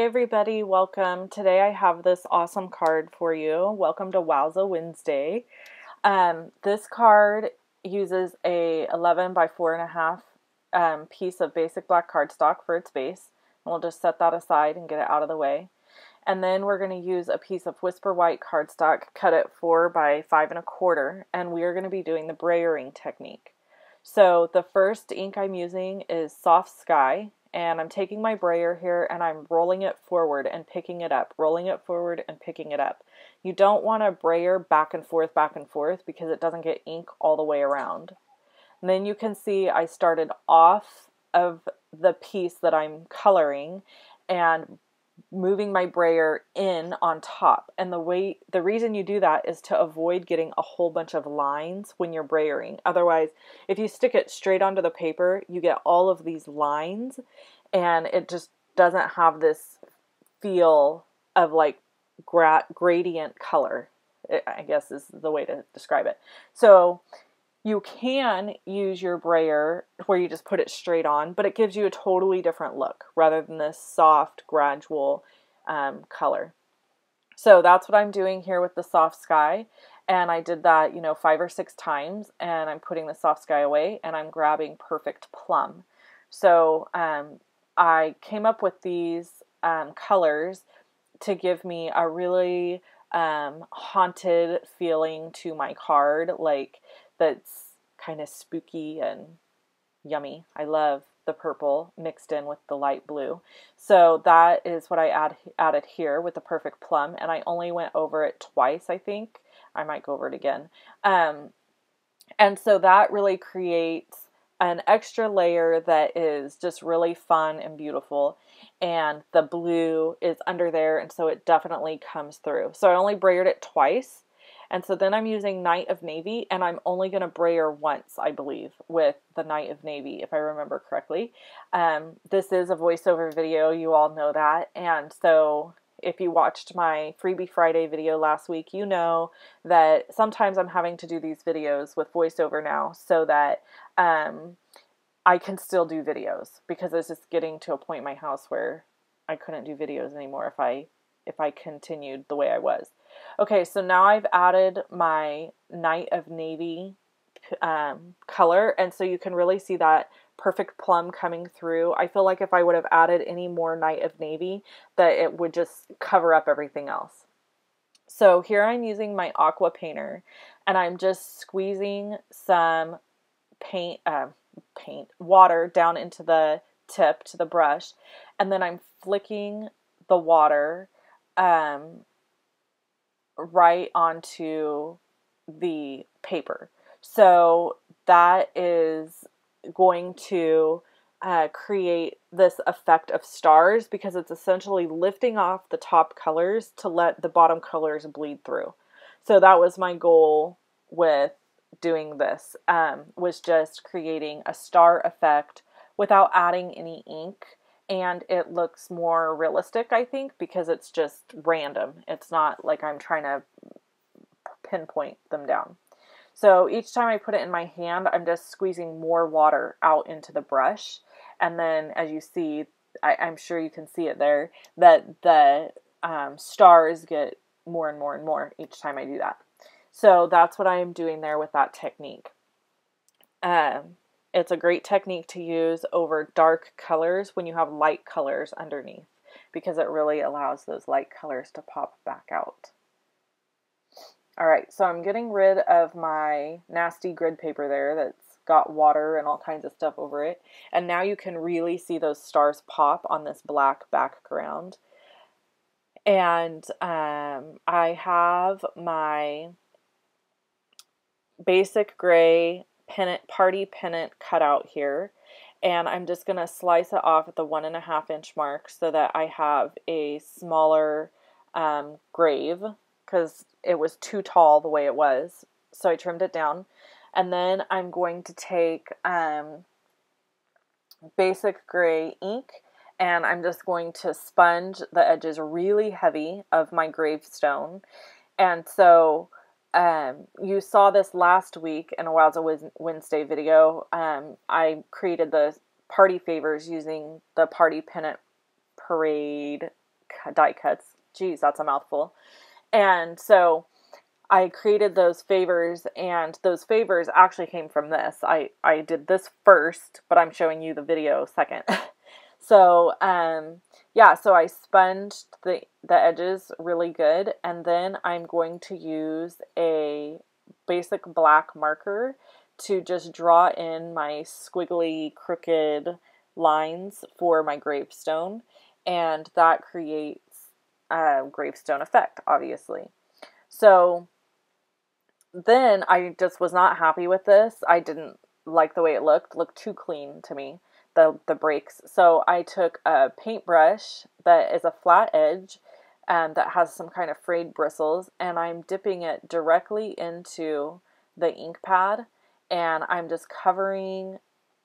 everybody, welcome. Today I have this awesome card for you. Welcome to Wowza Wednesday. This card uses a 11 by 4.5 piece of basic black cardstock for its base. And we'll just set that aside and get it out of the way. And then we're going to use a piece of Whisper White cardstock, cut it 4 by 5.25, and we are going to be doing the brayering technique. So the first ink I'm using is Soft Sky, and I'm taking my brayer here and I'm rolling it forward and picking it up, rolling it forward and picking it up. You don't want to brayer back and forth because it doesn't get ink all the way around. And then you can see I started off of the piece that I'm coloring and moving my brayer in on top. And the reason you do that is to avoid getting a whole bunch of lines when you're brayering. Otherwise, if you stick it straight onto the paper, you get all of these lines and it just doesn't have this feel of like gradient color, I guess is the way to describe it. So you can use your brayer where you just put it straight on, but it gives you a totally different look rather than this soft, gradual color. So that's what I'm doing here with the Soft Sky. And I did that, 5 or 6 times, and I'm putting the Soft Sky away and I'm grabbing Perfect Plum. So I came up with these colors to give me a really haunted feeling to my card, like that's kind of spooky and yummy. I love the purple mixed in with the light blue. So that is what I added here with the Perfect Plum, and I only went over it twice, I think. I might go over it again. And so that really creates an extra layer that is just really fun and beautiful. And the blue is under there, and so it definitely comes through. So I only brayered it twice. And so then I'm using Night of Navy, and I'm only going to brayer once, I believe, with the Night of Navy, if I remember correctly. This is a voiceover video, you all know that. And so if you watched my Freebie Friday video last week, you know that sometimes I'm having to do these videos with voiceover now so that I can still do videos, because it's just getting to a point in my house where I couldn't do videos anymore if I continued the way I was. Okay, so now I've added my Night of Navy color, and so you can really see that Perfect Plum coming through. I feel like if I would have added any more Night of Navy, that it would just cover up everything else. So here I'm using my aqua painter, and I'm just squeezing some water down into the tip to the brush, and then I'm flicking the water right onto the paper. So that is going to create this effect of stars, because it's essentially lifting off the top colors to let the bottom colors bleed through. So that was my goal with doing this, was just creating a star effect without adding any ink. And it looks more realistic, I think, because it's just random. It's not like I'm trying to pinpoint them down. So each time I put it in my hand, I'm just squeezing more water out into the brush. And then as you see, I'm sure you can see it there, that the stars get more and more and more each time I do that. So that's what I am doing there with that technique. It's a great technique to use over dark colors when you have light colors underneath, because it really allows those light colors to pop back out. Alright, so I'm getting rid of my nasty grid paper there that's got water and all kinds of stuff over it. And now you can really see those stars pop on this black background. And I have my basic gray party pennant cut out here, and I'm just going to slice it off at the 1.5 inch mark so that I have a smaller grave, because it was too tall the way it was, so I trimmed it down. And then I'm going to take basic gray ink, and I'm just going to sponge the edges really heavy of my gravestone. And so you saw this last week in a Wowza Wednesday video. I created the party favors using the Party Pennant Parade die cuts. Geez, that's a mouthful. And so I created those favors, and those favors actually came from this. I did this first, but I'm showing you the video second. So, yeah, so I sponged the edges really good, and then I'm going to use a basic black marker to just draw in my squiggly, crooked lines for my gravestone, and that creates a gravestone effect, obviously. So then I just was not happy with this. I didn't like the way it looked too clean to me, the breaks. So I took a paintbrush that is a flat edge that has some kind of frayed bristles, and I'm dipping it directly into the ink pad, and I'm just covering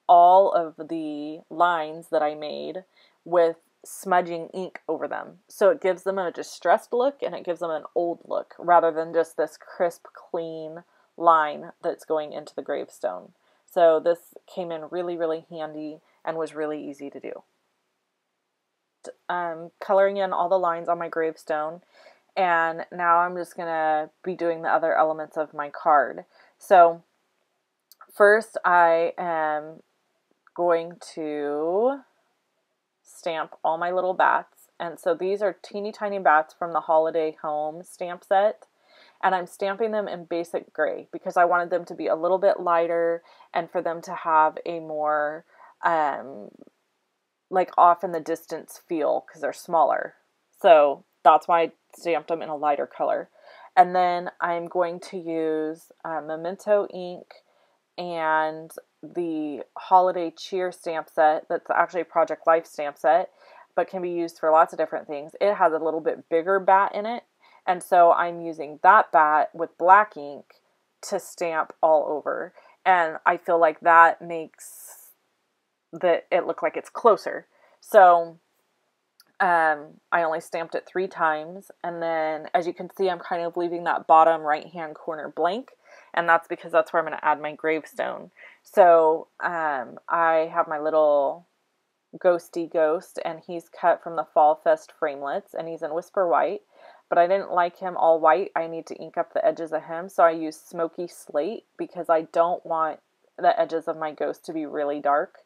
all of the lines that I made with smudging ink over them. So it gives them a distressed look, and it gives them an old look rather than just this crisp, clean line that's going into the gravestone. So this came in really, really handy and was really easy to do. Coloring in all the lines on my gravestone, and now I'm just going to be doing the other elements of my card. So first I am going to stamp all my little bats, and so these are teeny tiny bats from the Holiday Home stamp set, and I'm stamping them in basic gray because I wanted them to be a little bit lighter and for them to have a more like off in the distance feel because they're smaller. So that's why I stamped them in a lighter color. And then I'm going to use Memento ink and the Holiday Cheer stamp set that's actually a Project Life stamp set, but can be used for lots of different things. It has a little bit bigger bat in it, and so I'm using that bat with black ink to stamp all over, and I feel like that makes it look like it's closer. So I only stamped it 3 times, and then as you can see, I'm kind of leaving that bottom right hand corner blank, and that's because that's where I'm going to add my gravestone. So I have my little ghosty ghost, and he's cut from the Fall Fest framelits, and he's in Whisper White, but I didn't like him all white. I need to ink up the edges of him, so I used Smoky Slate because I don't want the edges of my ghost to be really dark.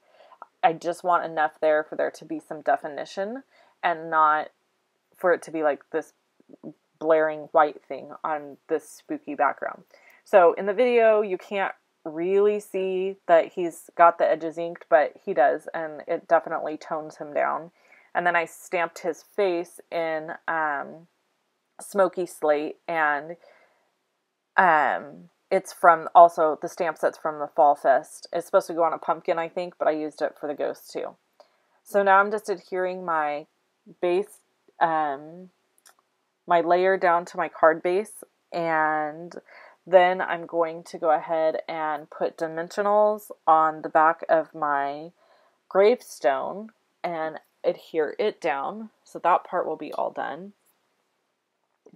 I just want enough there for there to be some definition and not for it to be like this blaring white thing on this spooky background. So in the video, you can't really see that he's got the edges inked, but he does, and it definitely tones him down. And then I stamped his face in Smoky Slate, and it's from also the stamp set's from the Fall Fest. It's supposed to go on a pumpkin, I think, but I used it for the ghost too. So now I'm just adhering my base, my layer down to my card base, and then I'm going to go ahead and put dimensionals on the back of my gravestone and adhere it down. So that part will be all done.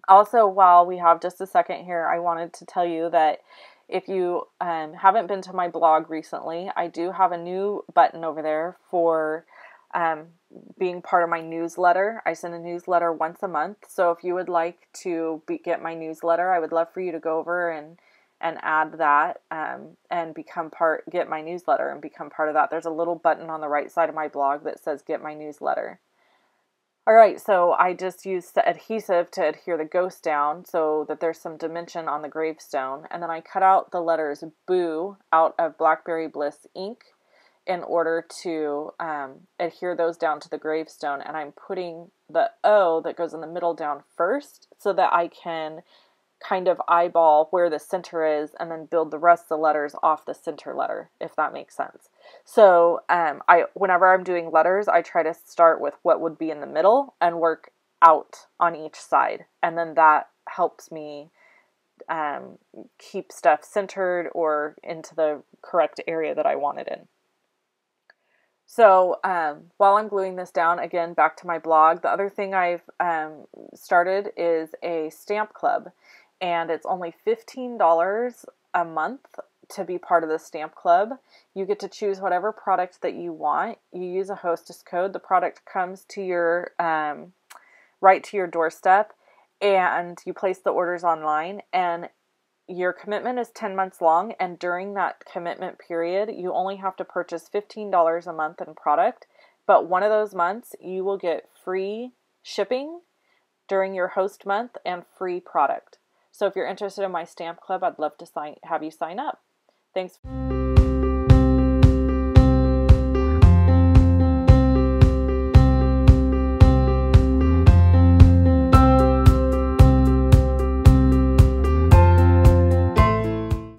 Also, while we have just a second here, I wanted to tell you that if you haven't been to my blog recently, I do have a new button over there for being part of my newsletter. I send a newsletter once a month, so if you would like to get my newsletter, I would love for you to go over and add that and get my newsletter and become part of that. There's a little button on the right side of my blog that says get my newsletter. Alright, so I just used the adhesive to adhere the ghost down so that there's some dimension on the gravestone, and then I cut out the letters Boo out of Blackberry Bliss ink in order to adhere those down to the gravestone, and I'm putting the O that goes in the middle down first so that I can kind of eyeball where the center is and then build the rest of the letters off the center letter, if that makes sense. So whenever I'm doing letters, I try to start with what would be in the middle and work out on each side, and then that helps me keep stuff centered or into the correct area that I want it in. So while I'm gluing this down, again, back to my blog, the other thing I've started is a stamp club, and it's only $15 a month to be part of the stamp club. You get to choose whatever product that you want. You use a hostess code. The product comes to your right to your doorstep, and you place the orders online, and your commitment is 10 months long, and during that commitment period, you only have to purchase $15 a month in product, but one of those months you will get free shipping during your host month and free product. So if you're interested in my stamp club, I'd love to have you sign up. Thanks.